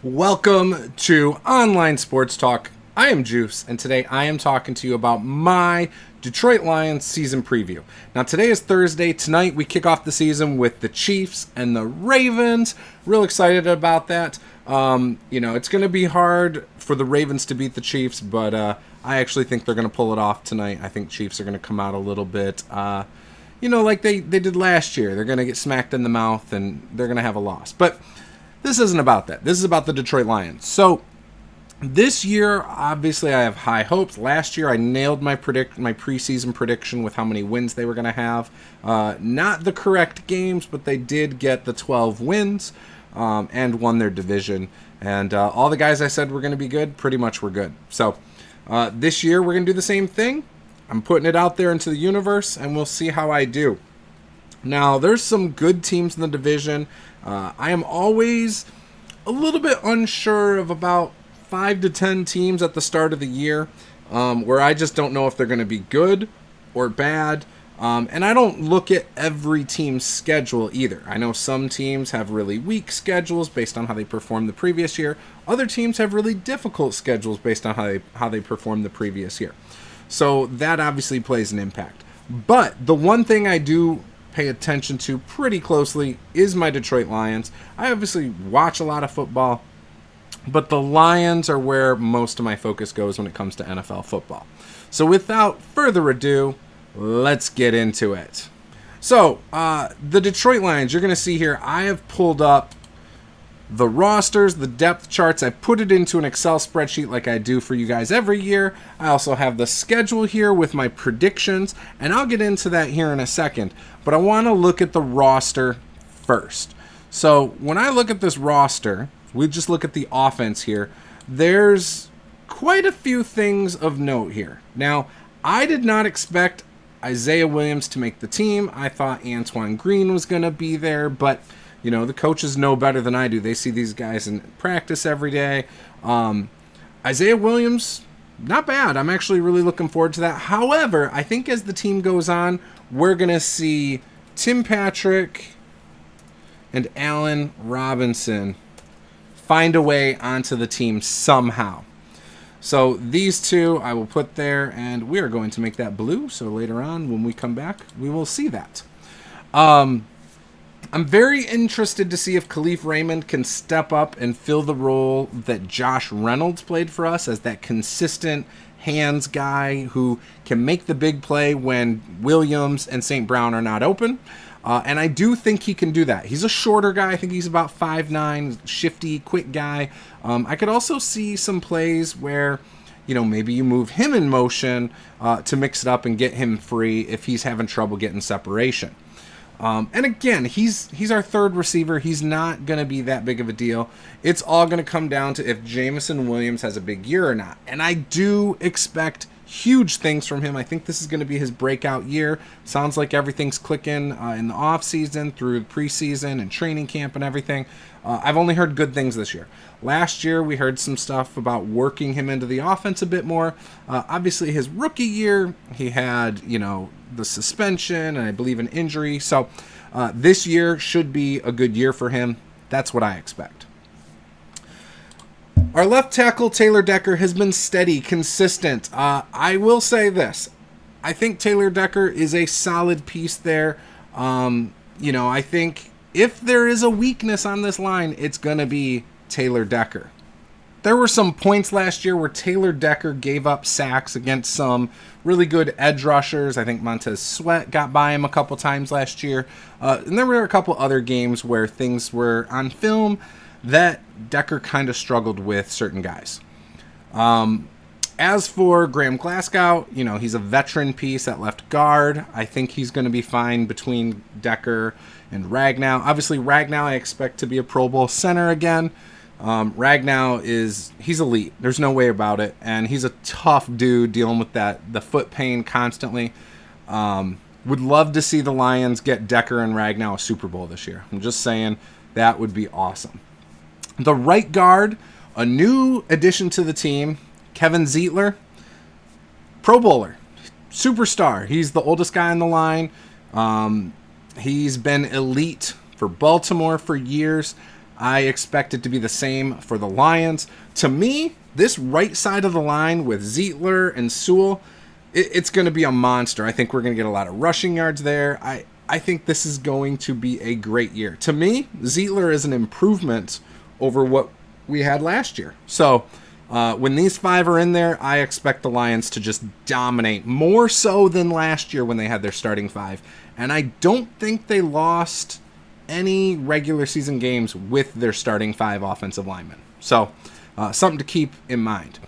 Welcome to Online Sports Talk. I am Juice, and today I am talking to you about my Detroit Lions season preview. Now, today is Thursday. Tonight, we kick off the season with the Chiefs and the Ravens. Real excited about that. It's going to be hard for the Ravens to beat the Chiefs, but I actually think they're going to pull it off tonight. I think Chiefs are going to come out a little bit, like they did last year. They're going to get smacked in the mouth, and they're going to have a loss. But this isn't about that. This is about the Detroit Lions. So this year, obviously, I have high hopes. Last year, I nailed my preseason prediction with how many wins they were going to have. Not the correct games, but they did get the 12 wins and won their division. And all the guys I said were going to be good, pretty much were good. So this year, we're going to do the same thing. I'm putting it out there into the universe, and we'll see how I do. Now, there's some good teams in the division. I am always a little bit unsure of about 5 to 10 teams at the start of the year where I just don't know if they're going to be good or bad. And I don't look at every team's schedule either. I know some teams have really weak schedules based on how they performed the previous year. Other teams have really difficult schedules based on how they performed the previous year. So that obviously plays an impact. But the one thing I do pay attention to pretty closely is my Detroit Lions. I obviously watch a lot of football, but the Lions are where most of my focus goes when it comes to NFL football. So without further ado, let's get into it. So the Detroit Lions, you're going to see here, I have pulled up the rosters, the depth charts. I put it into an Excel spreadsheet like I do for you guys every year. I also have the schedule here with my predictions, and I'll get into that here in a second. But I want to look at the roster first. So when I look at this roster, we just look at the offense here. There's quite a few things of note here. Now, I did not expect Isaiah Williams to make the team. I thought Antoine Green was going to be there, but the coaches know better than I do. They see these guys in practice every day. Isaiah Williams, not bad. I'm actually really looking forward to that. However, I think as the team goes on, we're going to see Tim Patrick and Allen Robinson find a way onto the team somehow. So these two I will put there, and we are going to make that blue. So later on, when we come back, we will see that. I'm very interested to see if Khalif Raymond can step up and fill the role that Josh Reynolds played for us as that consistent hands guy who can make the big play when Williams and St. Brown are not open. And I do think he can do that. He's a shorter guy. I think he's about 5'9", shifty, quick guy. I could also see some plays where, maybe you move him in motion to mix it up and get him free if he's having trouble getting separation. And again, he's our third receiver. He's not going to be that big of a deal. It's all going to come down to if Jameson Williams has a big year or not. And I do expect huge things from him. I think this is going to be his breakout year. Sounds like everything's clicking in the offseason through preseason and training camp and everything. I've only heard good things this year. Last year, we heard some stuff about working him into the offense a bit more. Obviously, his rookie year, he had, the suspension and I believe an injury. So this year should be a good year for him. That's what I expect. Our left tackle, Taylor Decker, has been steady, consistent. I will say this. I think Taylor Decker is a solid piece there. I think if there is a weakness on this line, it's going to be Taylor Decker. There were some points last year where Taylor Decker gave up sacks against some really good edge rushers. I think Montez Sweat got by him a couple times last year. And there were a couple other games where things were on film that Decker kind of struggled with certain guys. As for Graham Glasgow, he's a veteran piece at left guard. I think he's going to be fine between Decker and Ragnow. Obviously, Ragnow I expect to be a Pro Bowl center again. Ragnow he's elite. There's no way about it. And he's a tough dude dealing with the foot pain constantly. Would love to see the Lions get Decker and Ragnow a Super Bowl this year. I'm just saying that would be awesome. The right guard, a new addition to the team, Kevin Zeitler, Pro Bowler, superstar. He's the oldest guy on the line. He's been elite for Baltimore for years. I expect it to be the same for the Lions. To me, this right side of the line with Zietler and Sewell, it's going to be a monster. I think we're going to get a lot of rushing yards there. I think this is going to be a great year. To me, Zietler is an improvement over what we had last year. So when these 5 are in there, I expect the Lions to just dominate, more so than last year when they had their starting 5. And I don't think they lost any regular season games with their starting 5 offensive linemen. So something to keep in mind.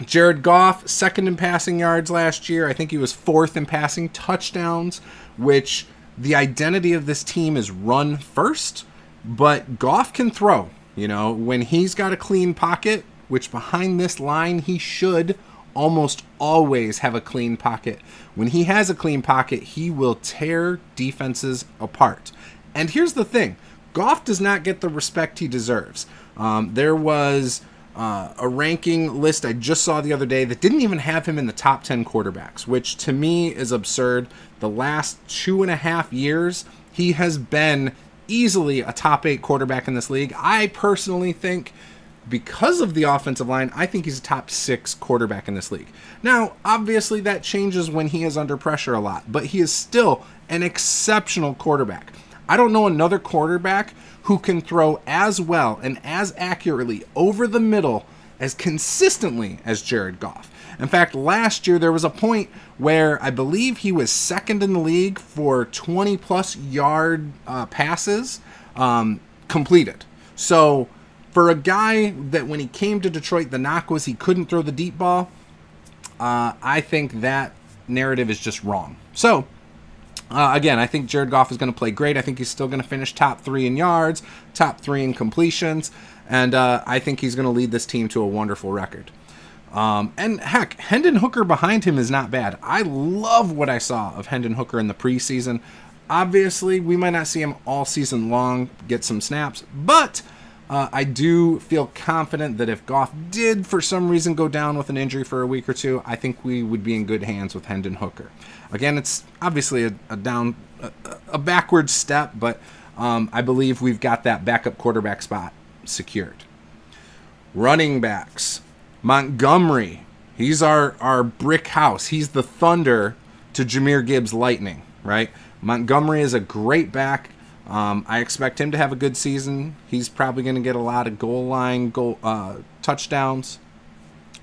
Jared Goff, second in passing yards last year. I think he was 4th in passing touchdowns, which the identity of this team is run first, but Goff can throw. You know, when he's got a clean pocket, which behind this line he should almost always have a clean pocket. When he has a clean pocket, he will tear defenses apart. And here's the thing. Goff does not get the respect he deserves. There was a ranking list I just saw the other day that didn't even have him in the top 10 quarterbacks, which to me is absurd. The last 2.5 years, he has been easily a top 8 quarterback in this league. I personally think, because of the offensive line, I think he's a top 6 quarterback in this league. Now, obviously that changes when he is under pressure a lot, but he is still an exceptional quarterback. I don't know another quarterback who can throw as well and as accurately over the middle as consistently as Jared Goff. In fact, last year there was a point where I believe he was second in the league for 20-plus yard passes completed. So for a guy that when he came to Detroit, the knock was he couldn't throw the deep ball, I think that narrative is just wrong. So again, I think Jared Goff is going to play great. I think he's still going to finish top 3 in yards, top 3 in completions, and I think he's going to lead this team to a wonderful record. And heck, Hendon Hooker behind him is not bad. I love what I saw of Hendon Hooker in the preseason. Obviously, we might not see him all season long get some snaps, but I do feel confident that if Goff did for some reason go down with an injury for a week or two, I think we would be in good hands with Hendon Hooker. Again, it's obviously a backward step, but I believe we've got that backup quarterback spot secured. Running backs. Montgomery, he's our brick house. He's the thunder to Jahmyr Gibbs' lightning, right? Montgomery is a great back. I expect him to have a good season. He's probably going to get a lot of goal line touchdowns,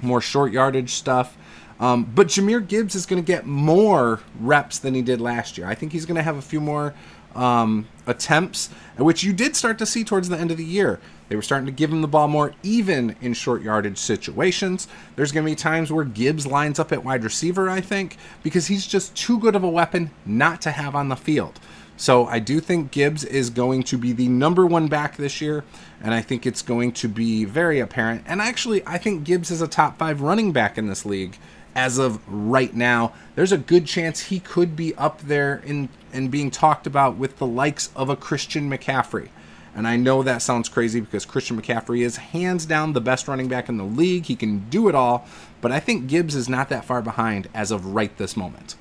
more short yardage stuff. But Jahmyr Gibbs is going to get more reps than he did last year. I think he's going to have a few more attempts, which you did start to see towards the end of the year. They were starting to give him the ball more even in short yardage situations. There's going to be times where Gibbs lines up at wide receiver, I think, because he's just too good of a weapon not to have on the field. So I do think Gibbs is going to be the number 1 back this year, and I think it's going to be very apparent. And actually, I think Gibbs is a top 5 running back in this league as of right now. There's a good chance he could be up there in being talked about with the likes of a Christian McCaffrey. And I know that sounds crazy because Christian McCaffrey is hands down the best running back in the league. He can do it all, but I think Gibbs is not that far behind as of right this moment.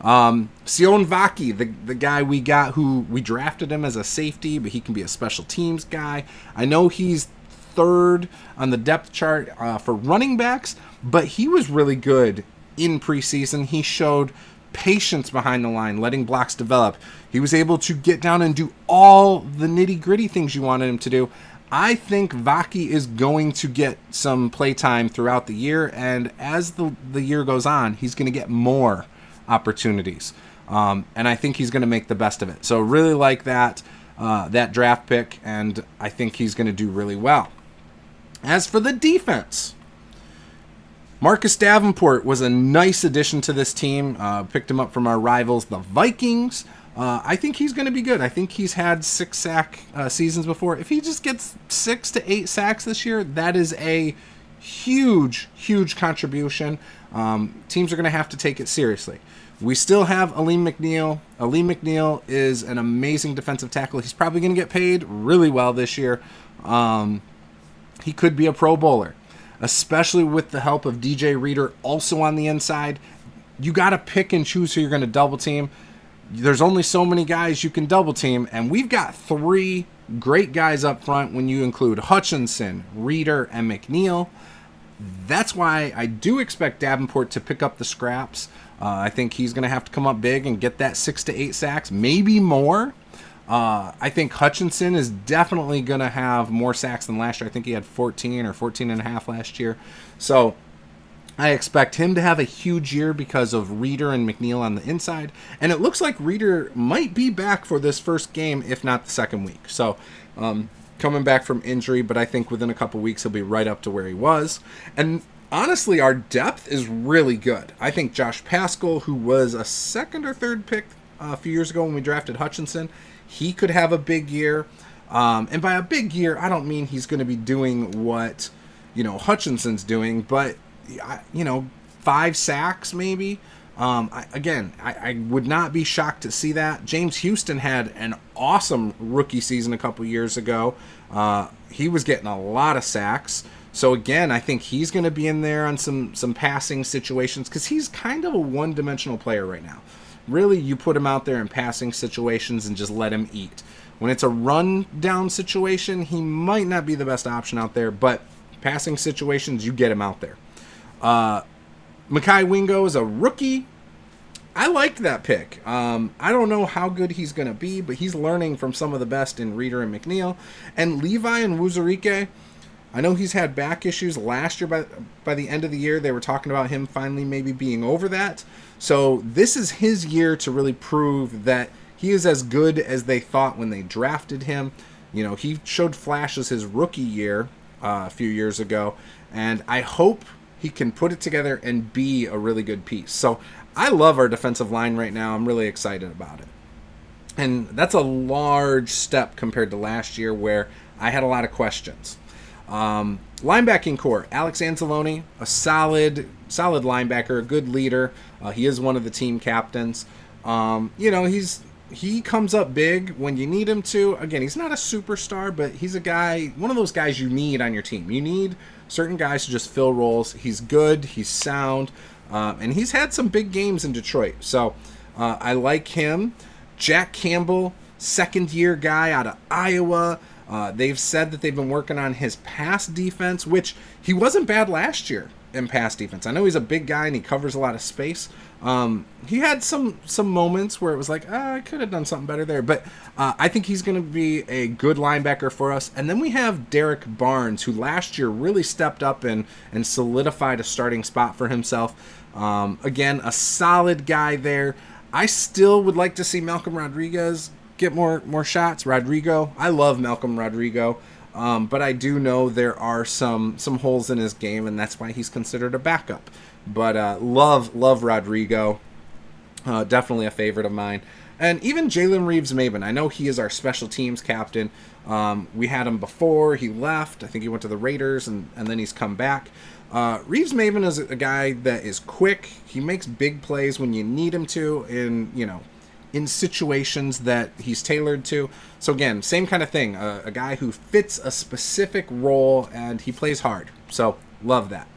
Sion Vaki, the guy we got, who we drafted him as a safety, but he can be a special teams guy. I know he's 3rd on the depth chart for running backs, but he was really good in preseason. He showed patience behind the line, letting blocks develop. He was able to get down and do all the nitty-gritty things you wanted him to do. I think Vaki is going to get some playtime throughout the year, and as the year goes on, he's going to get more opportunities. And I think he's going to make the best of it. So really like that draft pick, and I think he's going to do really well. As for the defense, Marcus Davenport was a nice addition to this team. Picked him up from our rivals, the Vikings. I think he's going to be good. I think he's had 6 sack seasons before. If he just gets 6 to 8 sacks this year, that is a huge, huge contribution. Teams are going to have to take it seriously. We still have Aleem McNeil. Aleem McNeil is an amazing defensive tackle. He's probably going to get paid really well this year. He could be a Pro Bowler, especially with the help of DJ Reader also on the inside. You got to pick and choose who you're going to double team. There's only so many guys you can double team, and we've got 3 Great guys up front when you include Hutchinson, Reeder, and McNeil. That's why I do expect Davenport to pick up the scraps. I think he's going to have to come up big and get that 6 to 8 sacks, maybe more. I think Hutchinson is definitely going to have more sacks than last year. I think he had 14 or 14 and a half last year. So I expect him to have a huge year because of Reeder and McNeil on the inside. And it looks like Reeder might be back for this first game, if not the second week. So coming back from injury, but I think within a couple weeks he'll be right up to where he was. And honestly, our depth is really good. I think Josh Paschal, who was a second or third pick a few years ago when we drafted Hutchinson, he could have a big year. And by a big year, I don't mean he's going to be doing what, Hutchinson's doing, but, 5 sacks maybe. I would not be shocked to see that. James Houston had an awesome rookie season a couple years ago. He was getting a lot of sacks. So again, I think he's going to be in there on some passing situations because he's kind of a one-dimensional player right now. Really, you put him out there in passing situations and just let him eat. When it's a run-down situation, he might not be the best option out there, but passing situations, you get him out there. Mekhi Wingo is a rookie. I liked that pick. I don't know how good he's going to be, but he's learning from some of the best in Reeder and McNeil. And Levi and Wuzurike, I know he's had back issues last year. By the end of the year, they were talking about him finally maybe being over that. So this is his year to really prove that he is as good as they thought when they drafted him. He showed flashes his rookie year a few years ago, and I hope he can put it together and be a really good piece. So I love our defensive line right now. I'm really excited about it. And that's a large step compared to last year where I had a lot of questions. Linebacking core, Alex Anzalone, a solid linebacker, a good leader. He is one of the team captains. He comes up big when you need him to. Again, he's not a superstar, but he's a guy, one of those guys you need on your team. You need certain guys to just fill roles. He's good, he's sound, and he's had some big games in Detroit. So I like him. Jack Campbell, second-year guy out of Iowa. They've said that they've been working on his pass defense, which he wasn't bad last year in pass defense. I know he's a big guy and he covers a lot of space. He had some moments where it was like, I could have done something better there. But I think he's going to be a good linebacker for us. And then we have Derek Barnes, who last year really stepped up and solidified a starting spot for himself. Again, a solid guy there. I still would like to see Malcolm Rodriguez get more shots. I love Malcolm Rodrigo, but I do know there are some holes in his game, and that's why he's considered a backup. But love Rodrigo, definitely a favorite of mine. And even Jalen Reeves-Maben, I know he is our special teams captain. We had him before he left. I think he went to the Raiders, and then he's come back. Reeves-Maben is a guy that is quick. He makes big plays when you need him to, in situations that he's tailored to. So again, same kind of thing. A guy who fits a specific role, and he plays hard. So love that.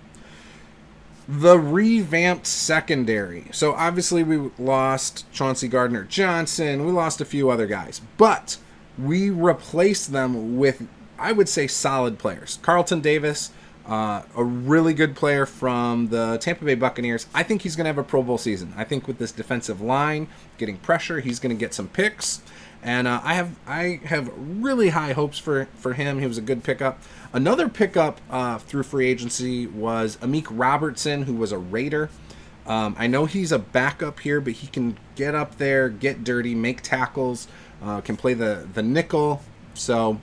The revamped secondary. So obviously we lost Chauncey Gardner-Johnson. We lost a few other guys. But we replaced them with, I would say, solid players. Carlton Davis, a really good player from the Tampa Bay Buccaneers. I think he's going to have a Pro Bowl season. I think with this defensive line getting pressure, he's going to get some picks. And I have really high hopes for him. He was a good pickup. Another pickup through free agency was Amik Robertson, who was a Raider. I know he's a backup here, but he can get up there, get dirty, make tackles, can play the nickel. So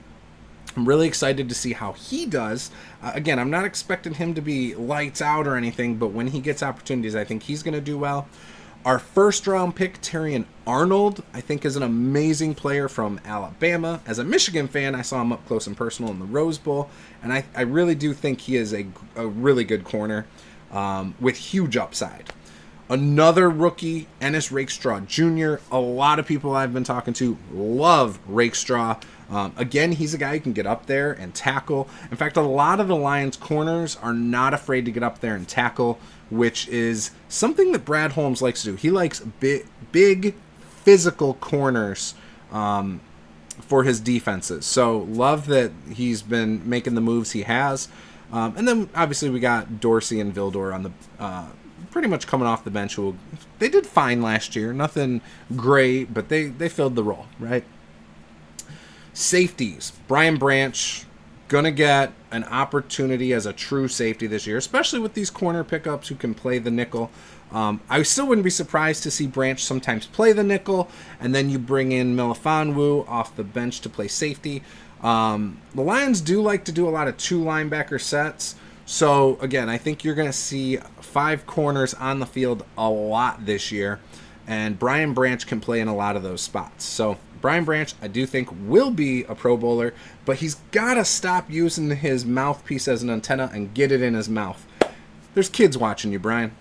I'm really excited to see how he does. Again, I'm not expecting him to be lights out or anything, but when he gets opportunities, I think he's going to do well. Our first-round pick, Terrion Arnold, I think is an amazing player from Alabama. As a Michigan fan, I saw him up close and personal in the Rose Bowl, and I really do think he is a really good corner with huge upside. Another rookie, Ennis Rakestraw Jr. A lot of people I've been talking to love Rakestraw. Again, he's a guy who can get up there and tackle. In fact, a lot of the Lions corners are not afraid to get up there and tackle, which is something that Brad Holmes likes to do. He likes big physical corners for his defenses. So love that he's been making the moves he has. And then obviously we got Dorsey and Vildor on the pretty much coming off the bench. Who they did fine last year, nothing great, but they filled the role, right? Safeties, Brian Branch gonna get an opportunity as a true safety this year, especially with these corner pickups who can play the nickel. I still wouldn't be surprised to see Branch sometimes play the nickel, and then you bring in Melifonwu off the bench to play safety. The Lions do like to do a lot of 2 linebacker sets. So, again, I think you're going to see 5 corners on the field a lot this year, and Brian Branch can play in a lot of those spots. So, Brian Branch, I do think, will be a Pro Bowler, but he's got to stop using his mouthpiece as an antenna and get it in his mouth. There's kids watching you, Brian.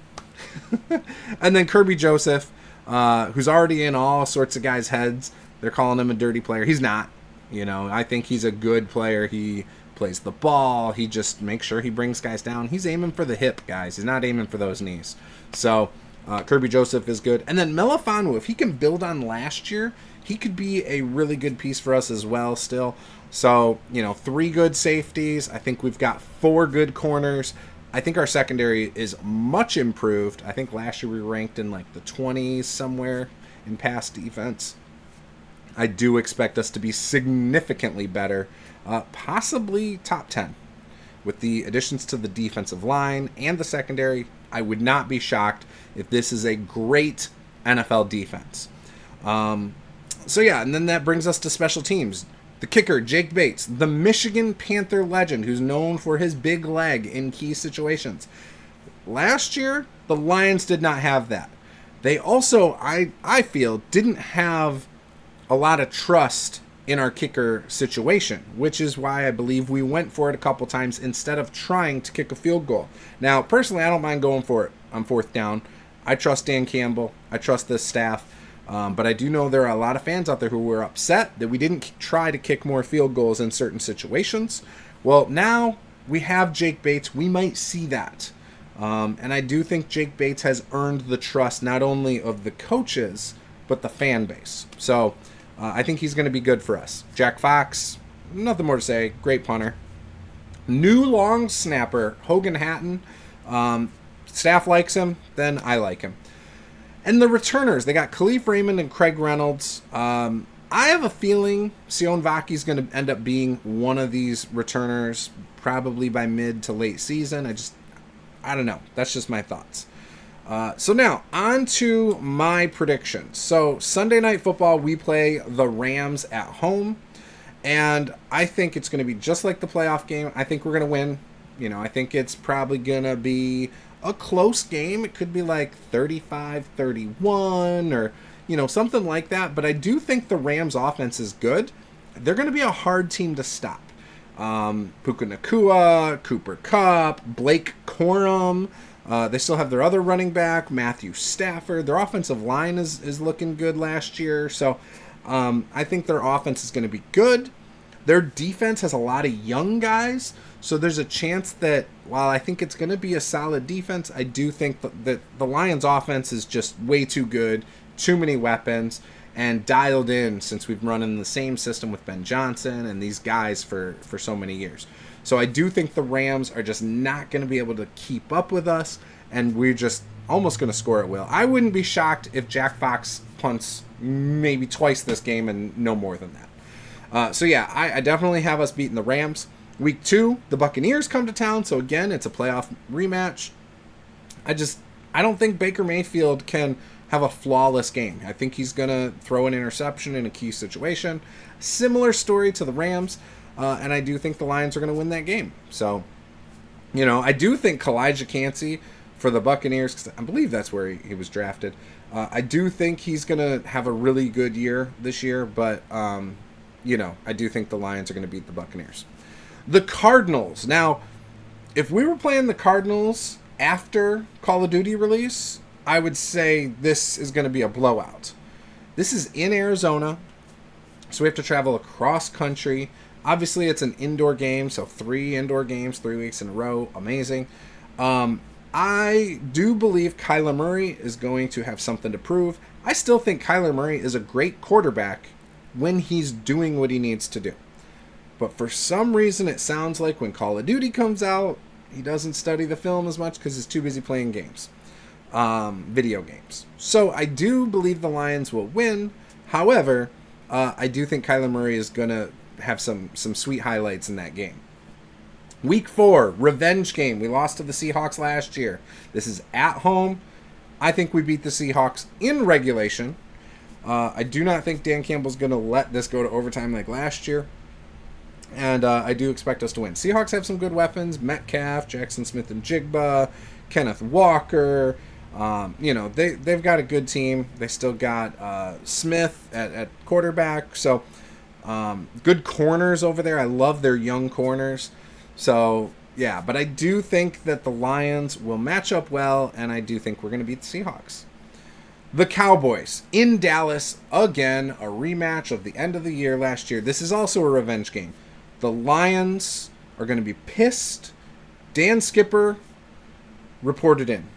And then Kirby Joseph, who's already in all sorts of guys' heads. They're calling him a dirty player. He's not. I think he's a good player. He plays the ball. He just makes sure he brings guys down. He's aiming for the hip, guys. He's not aiming for those knees. So Kirby Joseph is good. And then Melifonwu, if he can build on last year, he could be a really good piece for us as well still. So, 3 good safeties. I think we've got 4 good corners. I think our secondary is much improved. I think last year we ranked in like the 20s somewhere in pass defense. I do expect us to be significantly better, possibly top 10. With the additions to the defensive line and the secondary, I would not be shocked if this is a great NFL defense. And then that brings us to special teams. The kicker, Jake Bates, the Michigan Panther legend who's known for his big leg in key situations. Last year, the Lions did not have that. They also, I feel, didn't have a lot of trust in our kicker situation, which is why I believe we went for it a couple times instead of trying to kick a field goal. Now, personally, I don't mind going for it on 4th down. I trust Dan Campbell. I trust this staff. But I do know there are a lot of fans out there who were upset that we didn't try to kick more field goals in certain situations. Well, now we have Jake Bates. We might see that. And I do think Jake Bates has earned the trust not only of the coaches, but the fan base. So I think he's going to be good for us. Jack Fox, nothing more to say. Great punter. New long snapper, Hogan Hatton. Staff likes him, then I like him. And the returners, they got Khalif Raymond and Craig Reynolds. I have a feeling Sion Vaki's going to end up being one of these returners probably by mid to late season. I don't know. That's just my thoughts. So now, on to my predictions. So Sunday Night Football, we play the Rams at home. And I think it's going to be just like the playoff game. I think we're going to win. I think it's probably going to be a close game. It could be like 35-31 or, something like that. But I do think the Rams offense is good. They're going to be a hard team to stop. Puka Nacua, Cooper Kupp, Blake Corum. They still have their other running back, Matthew Stafford. Their offensive line is looking good last year. So I think their offense is going to be good. Their defense has a lot of young guys. So there's a chance that while I think it's going to be a solid defense, I do think that the Lions offense is just way too good, too many weapons, and dialed in since we've run in the same system with Ben Johnson and these guys for so many years. So I do think the Rams are just not going to be able to keep up with us, and we're just almost going to score at will. I wouldn't be shocked if Jack Fox punts maybe twice this game and no more than that. I definitely have us beating the Rams. Week 2, the Buccaneers come to town, so again, it's a playoff rematch. I don't think Baker Mayfield can have a flawless game. I think he's going to throw an interception in a key situation. Similar story to the Rams, and I do think the Lions are going to win that game. So, I do think Kalijah Cansey for the Buccaneers, because I believe that's where he was drafted. I do think he's going to have a really good year this year, but, I do think the Lions are going to beat the Buccaneers. The Cardinals. Now, if we were playing the Cardinals after Call of Duty release, I would say this is going to be a blowout. This is in Arizona, so we have to travel across country. Obviously, it's an indoor game, so 3 indoor games, 3 weeks in a row. Amazing. I do believe Kyler Murray is going to have something to prove. I still think Kyler Murray is a great quarterback when he's doing what he needs to do. But for some reason, it sounds like when Call of Duty comes out, he doesn't study the film as much because he's too busy playing games, video games. So I do believe the Lions will win. However, I do think Kyler Murray is going to have some sweet highlights in that game. Week 4, revenge game. We lost to the Seahawks last year. This is at home. I think we beat the Seahawks in regulation. I do not think Dan Campbell's going to let this go to overtime like last year. And I do expect us to win. Seahawks have some good weapons. Metcalf, Jackson Smith and Jigba, Kenneth Walker. They've got a good team. They still got Smith at quarterback. So good corners over there. I love their young corners. So, yeah. But I do think that the Lions will match up well. And I do think we're going to beat the Seahawks. The Cowboys in Dallas. Again, a rematch of the end of the year last year. This is also a revenge game. The Lions are going to be pissed. Dan Skipper reported in.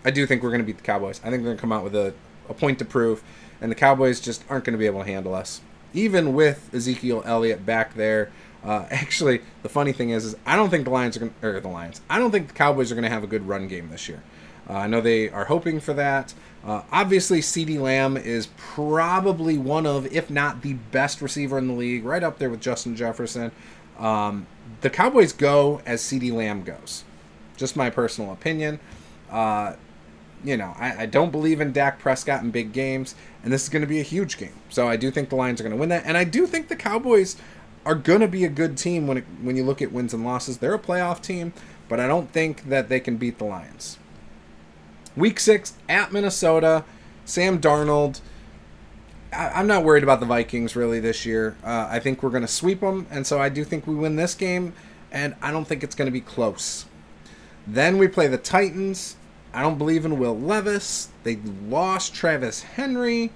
I do think we're going to beat the Cowboys. I think they're going to come out with a point to prove, and the Cowboys just aren't going to be able to handle us. Even with Ezekiel Elliott back there. Actually, the funny thing is I don't think I don't think the Cowboys are going to have a good run game this year. I know they are hoping for that. Obviously, CeeDee Lamb is probably one of, if not the best receiver in the league, right up there with Justin Jefferson. The Cowboys go as CeeDee Lamb goes. Just my personal opinion. I don't believe in Dak Prescott in big games, and this is going to be a huge game. So I do think the Lions are going to win that, and I do think the Cowboys are going to be a good team when you look at wins and losses. They're a playoff team, but I don't think that they can beat the Lions. Week 6 at Minnesota, Sam Darnold. I'm not worried about the Vikings really this year. I think we're going to sweep them, and so I do think we win this game, and I don't think it's going to be close. Then we play the Titans. I don't believe in Will Levis. They lost Travis Henry.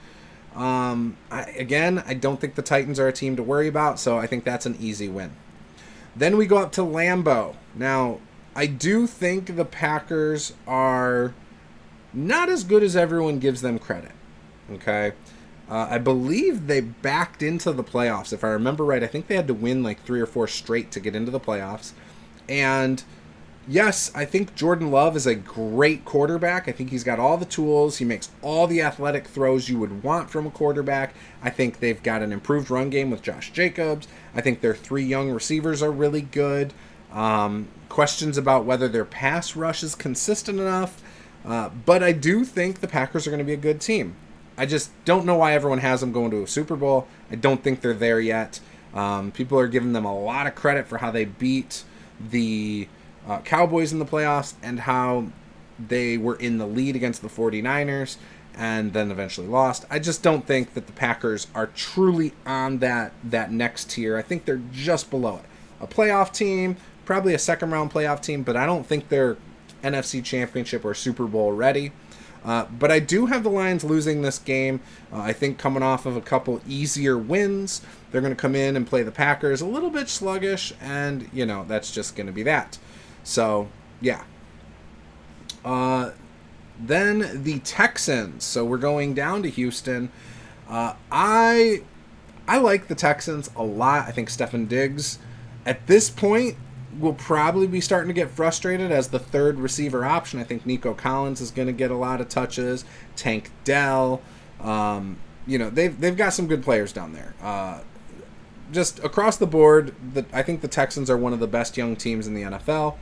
I don't think the Titans are a team to worry about, so I think that's an easy win. Then we go up to Lambeau. Now, I do think the Packers are not as good as everyone gives them credit. Okay? I believe they backed into the playoffs. If I remember right, I think they had to win like 3 or 4 straight to get into the playoffs. And yes, I think Jordan Love is a great quarterback. I think he's got all the tools. He makes all the athletic throws you would want from a quarterback. I think they've got an improved run game with Josh Jacobs. I think their 3 young receivers are really good. Questions about whether their pass rush is consistent enough. But I do think the Packers are going to be a good team. I just don't know why everyone has them going to a Super Bowl. I don't think they're there yet. People are giving them a lot of credit for how they beat the Cowboys in the playoffs and how they were in the lead against the 49ers and then eventually lost. I just don't think that the Packers are truly on that next tier. I think they're just below it. A playoff team, probably a second-round playoff team, but I don't think they're NFC Championship or Super Bowl ready. But I do have the Lions losing this game. I think coming off of a couple easier wins, they're going to come in and play the Packers a little bit sluggish, and, that's just going to be that. So, yeah. Then the Texans. So we're going down to Houston. I like the Texans a lot. I think Stefon Diggs, at this point, will probably be starting to get frustrated as the third receiver option. I think Nico Collins is going to get a lot of touches. Tank Dell. They've got some good players down there. Just across the board, I think the Texans are one of the best young teams in the NFL.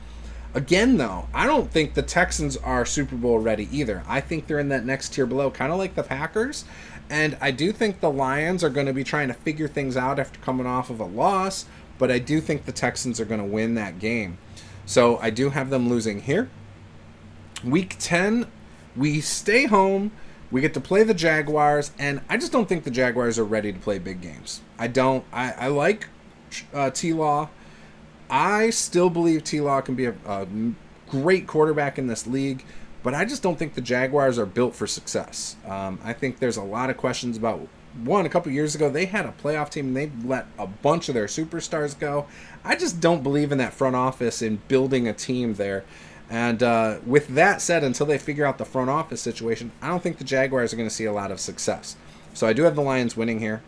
Again, though, I don't think the Texans are Super Bowl ready either. I think they're in that next tier below, kind of like the Packers. And I do think the Lions are going to be trying to figure things out after coming off of a loss. But I do think the Texans are going to win that game. So I do have them losing here. Week 10, we stay home. We get to play the Jaguars. And I just don't think the Jaguars are ready to play big games. I like T-Law. I still believe T-Law can be a great quarterback in this league. But I just don't think the Jaguars are built for success. I think there's a lot of questions about a couple years ago, they had a playoff team and they let a bunch of their superstars go. I just don't believe in that front office in building a team there. And with that said, until they figure out the front office situation, I don't think the Jaguars are going to see a lot of success. So I do have the Lions winning here.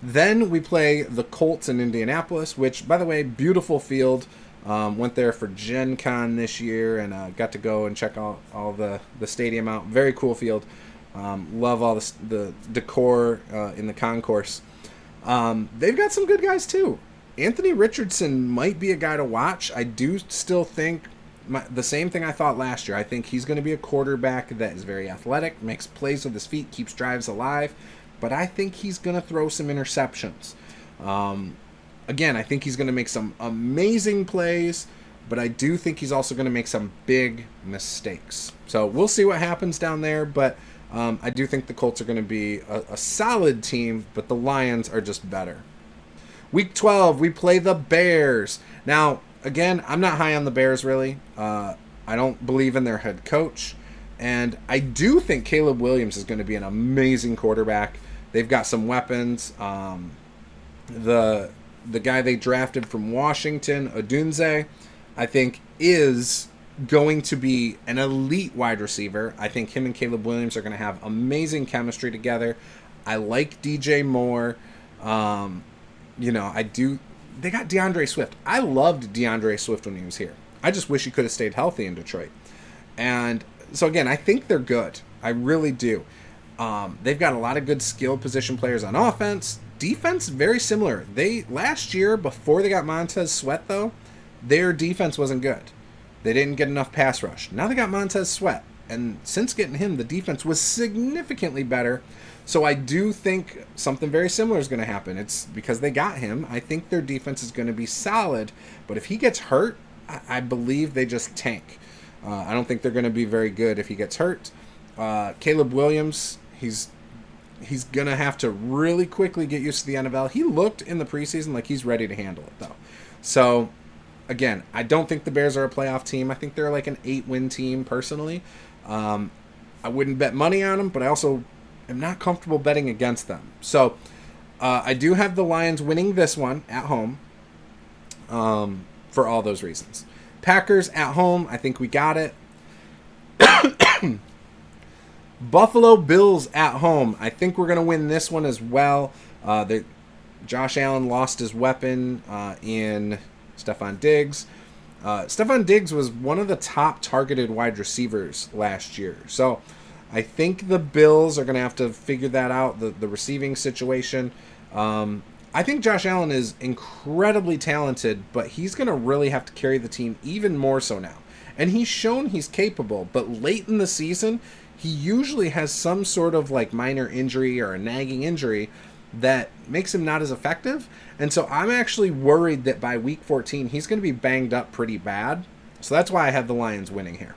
Then we play the Colts in Indianapolis, which, by the way, beautiful field. Went there for Gen Con this year and got to go and check out all the stadium out. Very cool field. Love all the decor in the concourse. They've got some good guys too. Anthony Richardson might be a guy to watch. I do still think the same thing I thought last year. I think he's going to be a quarterback that is very athletic, makes plays with his feet, keeps drives alive, but I think he's going to throw some interceptions. Again, I think he's going to make some amazing plays, but I do think he's also going to make some big mistakes. So we'll see what happens down there, but I do think the Colts are going to be a solid team, but the Lions are just better. Week 12, we play the Bears. Now, again, I'm not high on the Bears, really. I don't believe in their head coach. And I do think Caleb Williams is going to be an amazing quarterback. They've got some weapons. The guy they drafted from Washington, Odunze, I think is going to be an elite wide receiver. I think him and Caleb Williams are going to have amazing chemistry together. I like DJ Moore. They got DeAndre Swift. I loved DeAndre Swift when he was here. I just wish he could have stayed healthy in Detroit. And so, again, I think they're good. I really do. They've got a lot of good skill position players on offense. Defense, very similar. Last year, before they got Montez Sweat, though, their defense wasn't good. They didn't get enough pass rush. Now they got Montez Sweat. And since getting him, the defense was significantly better. So I do think something very similar is going to happen. It's because they got him. I think their defense is going to be solid. But if he gets hurt, I believe they just tank. I don't think they're going to be very good if he gets hurt. Caleb Williams, he's going to have to really quickly get used to the NFL. He looked in the preseason like he's ready to handle it, though. So, again, I don't think the Bears are a playoff team. I think they're like an 8-win team, personally. I wouldn't bet money on them, but I also am not comfortable betting against them. So, I do have the Lions winning this one at home for all those reasons. Packers at home, I think we got it. Buffalo Bills at home. I think we're going to win this one as well. Josh Allen lost his weapon in Stephon Diggs. Stephon Diggs was one of the top targeted wide receivers last year. So I think the Bills are going to have to figure that out, the receiving situation. I think Josh Allen is incredibly talented, but he's going to really have to carry the team even more so now. And he's shown he's capable, but late in the season, he usually has some sort of like minor injury or a nagging injury that makes him not as effective. And so I'm actually worried that by week 14, he's going to be banged up pretty bad. So that's why I have the Lions winning here.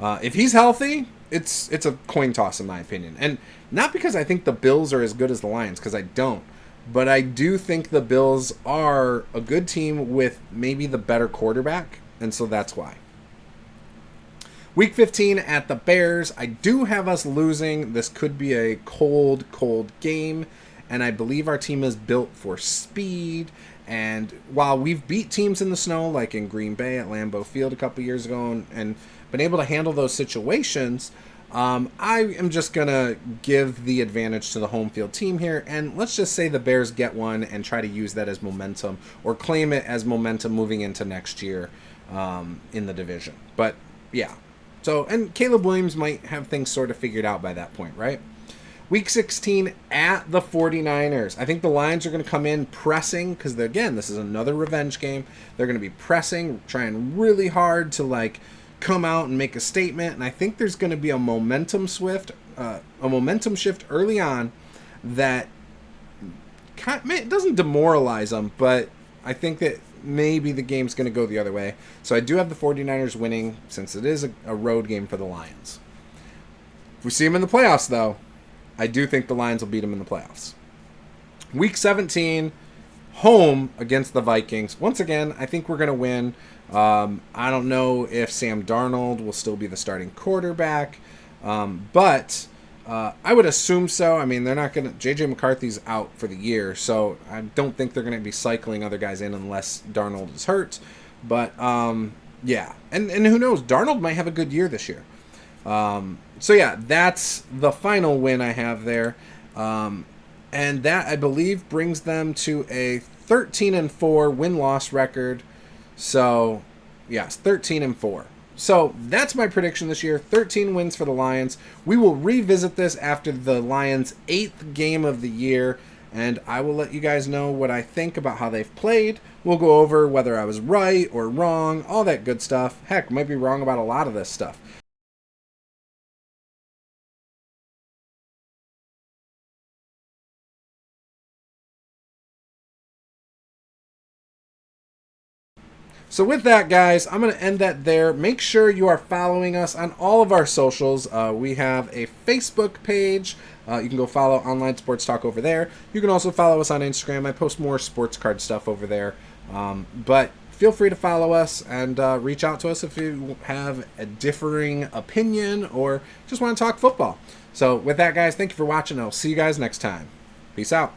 If he's healthy, it's a coin toss in my opinion. And not because I think the Bills are as good as the Lions, because I don't. But I do think the Bills are a good team with maybe the better quarterback. And so that's why. Week 15 at the Bears. I do have us losing. This could be a cold game. And I believe our team is built for speed. And while we've beat teams in the snow, like in Green Bay at Lambeau Field a couple years ago, and been able to handle those situations, I am just going to give the advantage to the home field team here. And let's just say the Bears get one and try to use that as momentum or claim it as momentum moving into next year in the division. But, yeah. So, and Caleb Williams might have things sort of figured out by that point, right? Week 16 at the 49ers. I think the Lions are going to come in pressing because, again, this is another revenge game. They're going to be pressing, trying really hard to, like, come out and make a statement. And I think there's going to be a momentum shift early on that it doesn't demoralize them, but I think that maybe the game's going to go the other way. So I do have the 49ers winning since it is a road game for the Lions. If we see them in the playoffs, though, I do think the Lions will beat them in the playoffs. Week 17, home against the Vikings. Once again, I think we're going to win. I don't know if Sam Darnold will still be the starting quarterback, but I would assume so. I mean, they're not going to... J.J. McCarthy's out for the year, so I don't think they're going to be cycling other guys in unless Darnold is hurt. But, yeah. And who knows? Darnold might have a good year this year. So, yeah, that's the final win I have there. And And that, I believe, brings them to a 13-4 win-loss record. So, yes, 13-4. So that's my prediction this year. 13 wins for the Lions. We will revisit this after the Lions' 8th game of the year, and I will let you guys know what I think about how they've played. We'll go over whether I was right or wrong, all that good stuff. Heck, might be wrong about a lot of this stuff. So with that, guys, I'm going to end that there. Make sure you are following us on all of our socials. We have a Facebook page. You can go follow Online Sports Talk over there. You can also follow us on Instagram. I post more sports card stuff over there. But feel free to follow us and reach out to us if you have a differing opinion or just want to talk football. So with that, guys, thank you for watching. I'll see you guys next time. Peace out.